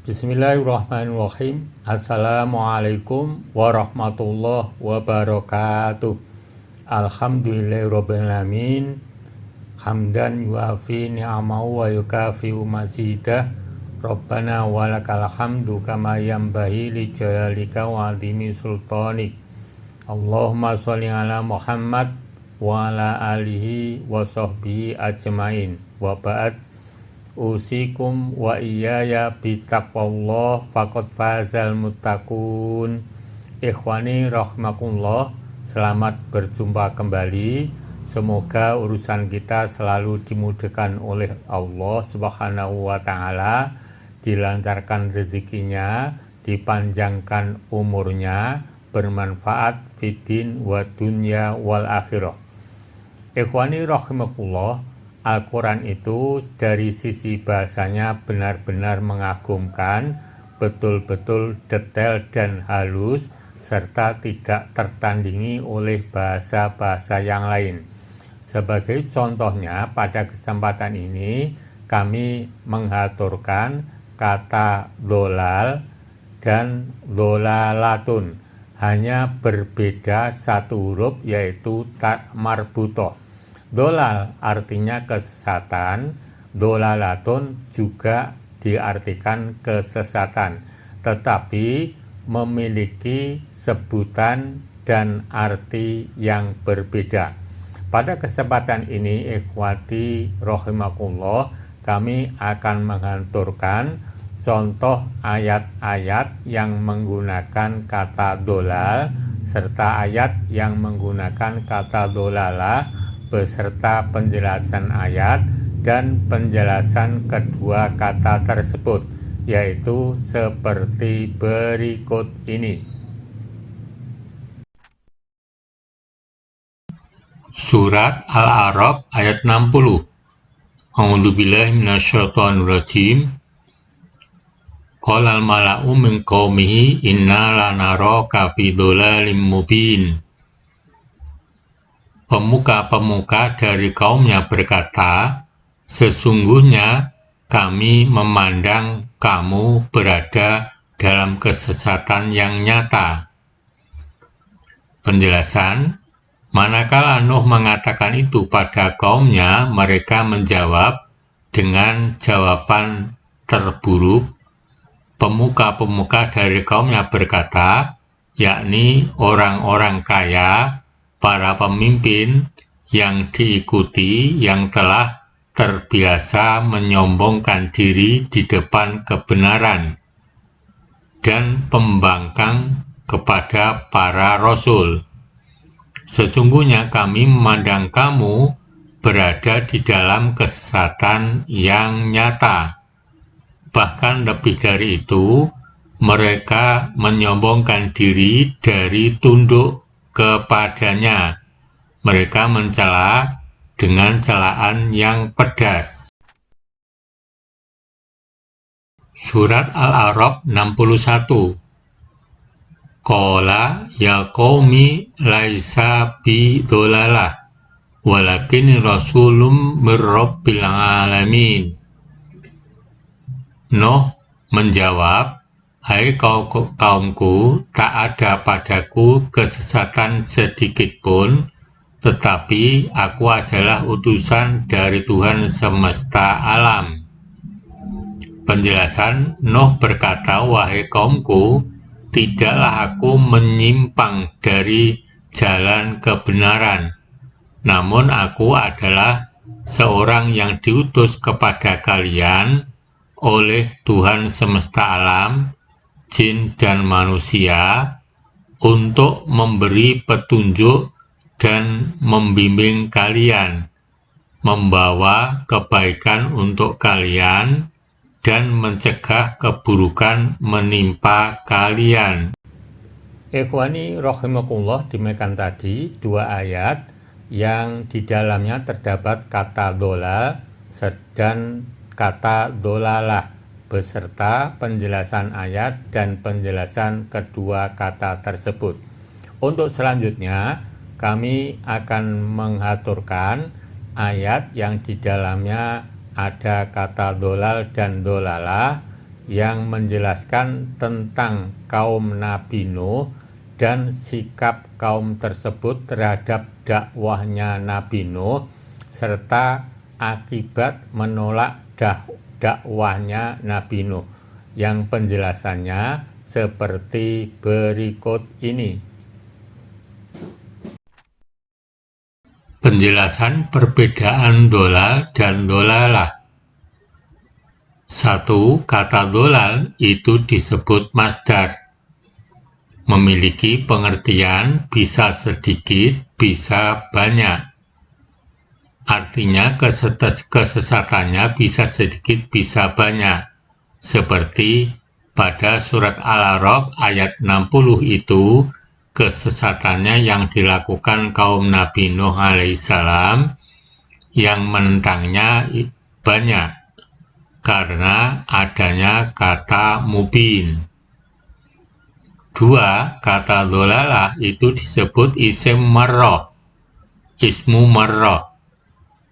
Bismillahirrahmanirrahim. Assalamualaikum warahmatullahi wabarakatuh. Alhamdulillahirrabbilalamin. Hamdan yuafi ni'amahu wa yukafi'u mazidah. Rabbana walakal hamdu kama yanbaghi li jalalika wa azimi sultanik. Allahumma sholli ala Muhammad wa ala alihi wa sahbihi ajmain. Wa ba'd. Usikum wa iyaya bitaqwallah faqad fazal muttaqun. Ikhwani rahmakumullah, selamat berjumpa kembali. Semoga urusan kita selalu dimudahkan oleh Allah Subhanahu wa taala, dilancarkan rezekinya, dipanjangkan umurnya, bermanfaat fiddin wa dunya wal akhirah. Ikhwani rahimakumullah, Al-Quran itu dari sisi bahasanya benar-benar mengagumkan, betul-betul detail dan halus, serta tidak tertandingi oleh bahasa-bahasa yang lain. Sebagai contohnya, pada kesempatan ini kami mengaturkan kata dolal dan dolalatun, hanya berbeda satu huruf, yaitu ta marbutoh. Dolal artinya kesesatan, dolalatun juga diartikan kesesatan, tetapi memiliki sebutan dan arti yang berbeda. Pada kesempatan ini, ikhwati rahimakumullah, kami akan menghanturkan contoh ayat-ayat yang menggunakan kata dolal serta ayat yang menggunakan kata dolalah, beserta penjelasan ayat dan penjelasan kedua kata tersebut, yaitu seperti berikut ini. Surat Al-A'raf ayat 60. A'udzubillahi minasyaitonirrajim. Qalal mala'u min qaumihi inna lanaraka fi dhalalim mubin. Pemuka-pemuka dari kaumnya berkata, sesungguhnya kami memandang kamu berada dalam kesesatan yang nyata. Penjelasan, manakala Nuh mengatakan itu pada kaumnya, mereka menjawab dengan jawaban terburuk. Pemuka-pemuka dari kaumnya berkata, yakni orang-orang kaya, para pemimpin yang diikuti yang telah terbiasa menyombongkan diri di depan kebenaran dan pembangkang kepada para rasul. Sesungguhnya kami memandang kamu berada di dalam kesesatan yang nyata. Bahkan lebih dari itu, mereka menyombongkan diri dari tunduk kepadanya. Mereka mencela dengan celaan yang pedas. Surat Al-A'raf 61. Qala ya qaumi laisa bi dholalah walakin rasulun mir rabbil alamin. Nuh menjawab, hai kaumku, tak ada padaku kesesatan sedikit pun, tetapi aku adalah utusan dari Tuhan semesta alam. Penjelasan, Nuh berkata, wahai kaumku, tidaklah aku menyimpang dari jalan kebenaran, namun aku adalah seorang yang diutus kepada kalian oleh Tuhan semesta alam, jin dan manusia, untuk memberi petunjuk dan membimbing kalian, membawa kebaikan untuk kalian, dan mencegah keburukan menimpa kalian. Ikhwani rahimakumullah, demikian tadi dua ayat yang di dalamnya terdapat kata dolal dan kata dolalah, beserta penjelasan ayat dan penjelasan kedua kata tersebut. Untuk selanjutnya, kami akan mengaturkan ayat yang di dalamnya ada kata dolal dan dolalah, yang menjelaskan tentang kaum Nabi Nuh dan sikap kaum tersebut terhadap dakwahnya Nabi Nuh serta akibat menolak dakwahnya Nabi Nuh, yang penjelasannya seperti berikut ini. Penjelasan perbedaan dolal dan dolalah. 1. Kata dolal itu disebut masdar. Memiliki pengertian bisa sedikit, bisa banyak. Artinya kesesatannya bisa sedikit, bisa banyak. Seperti pada surat Al-A'raf ayat 60 itu, kesesatannya yang dilakukan kaum Nabi Nuh alaihissalam yang menentangnya banyak karena adanya kata mubin. 2. Kata dolalah itu disebut ism marroh, ismu marroh,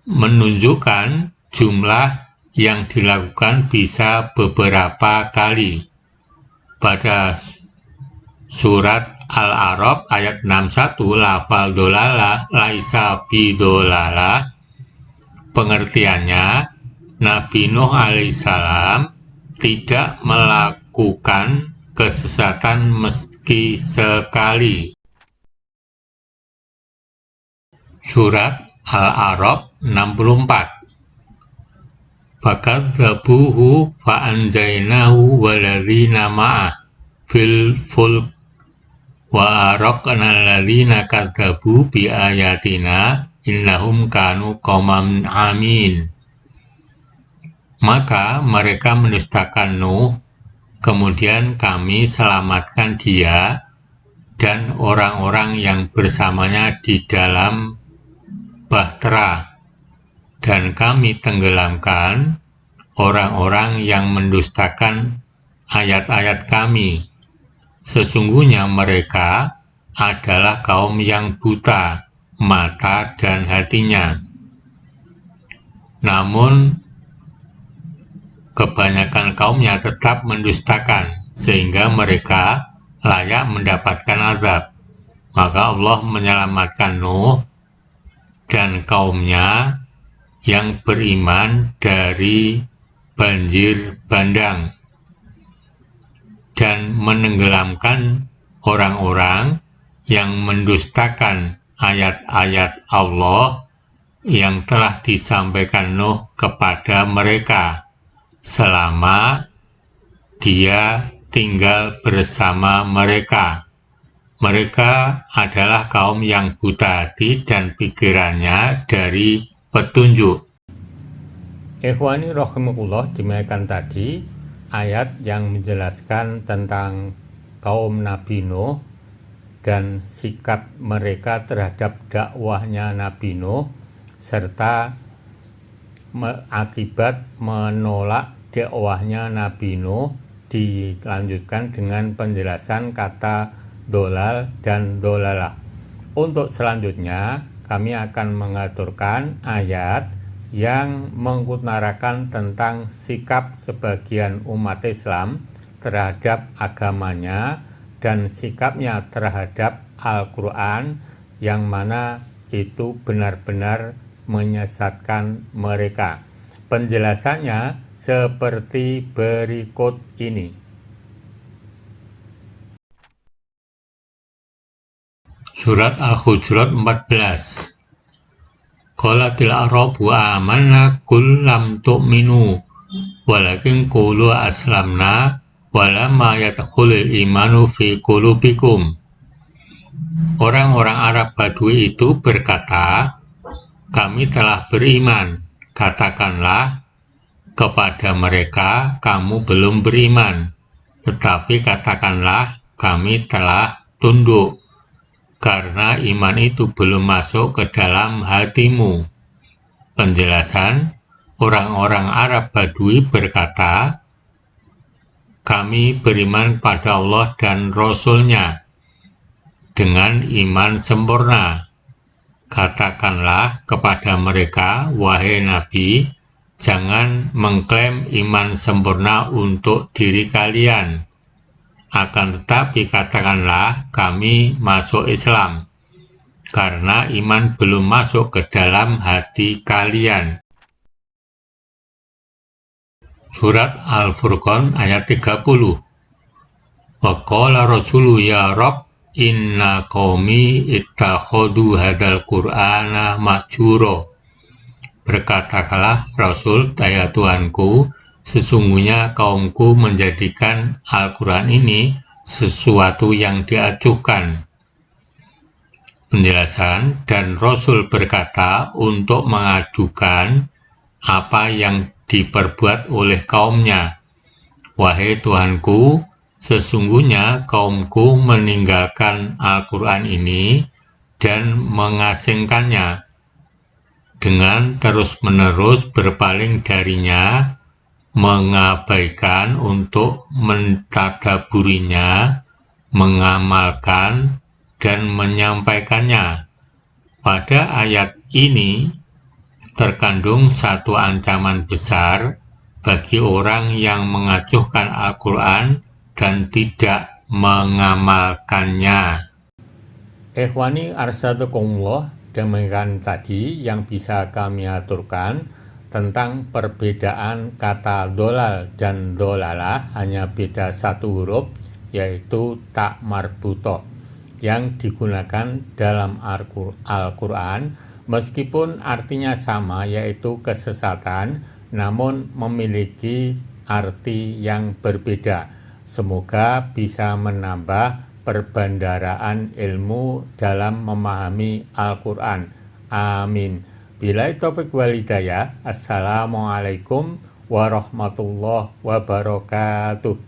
menunjukkan jumlah yang dilakukan bisa beberapa kali. Pada surat Al-A'raf ayat 61, lafal dolalah laisa bidolalah, pengertiannya Nabi Nuh alaihissalam tidak melakukan kesesatan meski sekali. Surat Al-A'raf 64. Fakadzabuhu fa'anjainahu waladzina ma'ah fil fulk wa araqna alladzina kadzabu bi ayatina innahum kanu qauman amin. Maka mereka mendustakan Nuh, kemudian kami selamatkan dia dan orang-orang yang bersamanya di dalam bahtera, dan kami tenggelamkan orang-orang yang mendustakan ayat-ayat kami. Sesungguhnya mereka adalah kaum yang buta mata dan hatinya. Namun kebanyakan kaumnya tetap mendustakan, sehingga mereka layak mendapatkan azab. Maka Allah menyelamatkan Nuh dan kaumnya yang beriman dari banjir bandang dan menenggelamkan orang-orang yang mendustakan ayat-ayat Allah yang telah disampaikan Nuh kepada mereka selama dia tinggal bersama mereka. Mereka adalah kaum yang buta hati dan pikirannya dari petunjuk. Ikhwani rahimakumullah, dimuliakan tadi ayat yang menjelaskan tentang kaum Nabi Nuh dan sikap mereka terhadap dakwahnya Nabi Nuh serta akibat menolak dakwahnya Nabi Nuh, dilanjutkan dengan penjelasan kata dolal dan dolalah. Untuk selanjutnya kami akan mengaturkan ayat yang mengutarakan tentang sikap sebagian umat Islam terhadap agamanya dan sikapnya terhadap Al-Quran, yang mana itu benar-benar menyesatkan mereka. Penjelasannya seperti berikut ini. Surat Al-Hujurat 14. Qalatil a'rabu amanna qul lam tu'minu walakin qulu aslamna walamma yadkhulul imanu fi qulubikum. Orang-orang Arab Badui itu berkata, kami telah beriman. Katakanlah kepada mereka, kamu belum beriman. Tetapi katakanlah, kami telah tunduk, karena iman itu belum masuk ke dalam hatimu. Penjelasan, orang-orang Arab Badui berkata, kami beriman pada Allah dan Rasul-Nya dengan iman sempurna. Katakanlah kepada mereka, wahai Nabi, Jangan mengklaim iman sempurna untuk diri kalian. Akan tetapi katakanlah kami masuk Islam, karena iman belum masuk ke dalam hati kalian. Surat Al-Furqan ayat 30. Wa qala rasulu ya Rabb inna qaumi ittakhadhu hadzal qur'ana mahjura. Berkatakanlah Rasul, ya Tuhanku, sesungguhnya kaumku menjadikan Al-Quran ini sesuatu yang diacuhkan. Penjelasan, dan Rasul berkata untuk mengadukan apa yang diperbuat oleh kaumnya. Wahai Tuhanku, sesungguhnya kaumku meninggalkan Al-Quran ini dan mengasingkannya, dengan terus-menerus berpaling darinya, mengabaikan untuk mentadaburinya, mengamalkan, dan menyampaikannya. Pada ayat ini terkandung satu ancaman besar bagi orang yang mengacuhkan Al-Quran dan tidak mengamalkannya. Ikhwani arsyadakumullah, demikian tadi yang bisa kami aturkan tentang perbedaan kata dolal dan dolalah, hanya beda satu huruf, yaitu tak marbutoh yang digunakan dalam Al-Quran, meskipun artinya sama, yaitu kesesatan, namun memiliki arti yang berbeda. Semoga bisa menambah perbendaharaan ilmu dalam memahami Al-Quran. Amin. Billahi taufiq wal hidayah. Assalamualaikum warahmatullahi wabarakatuh.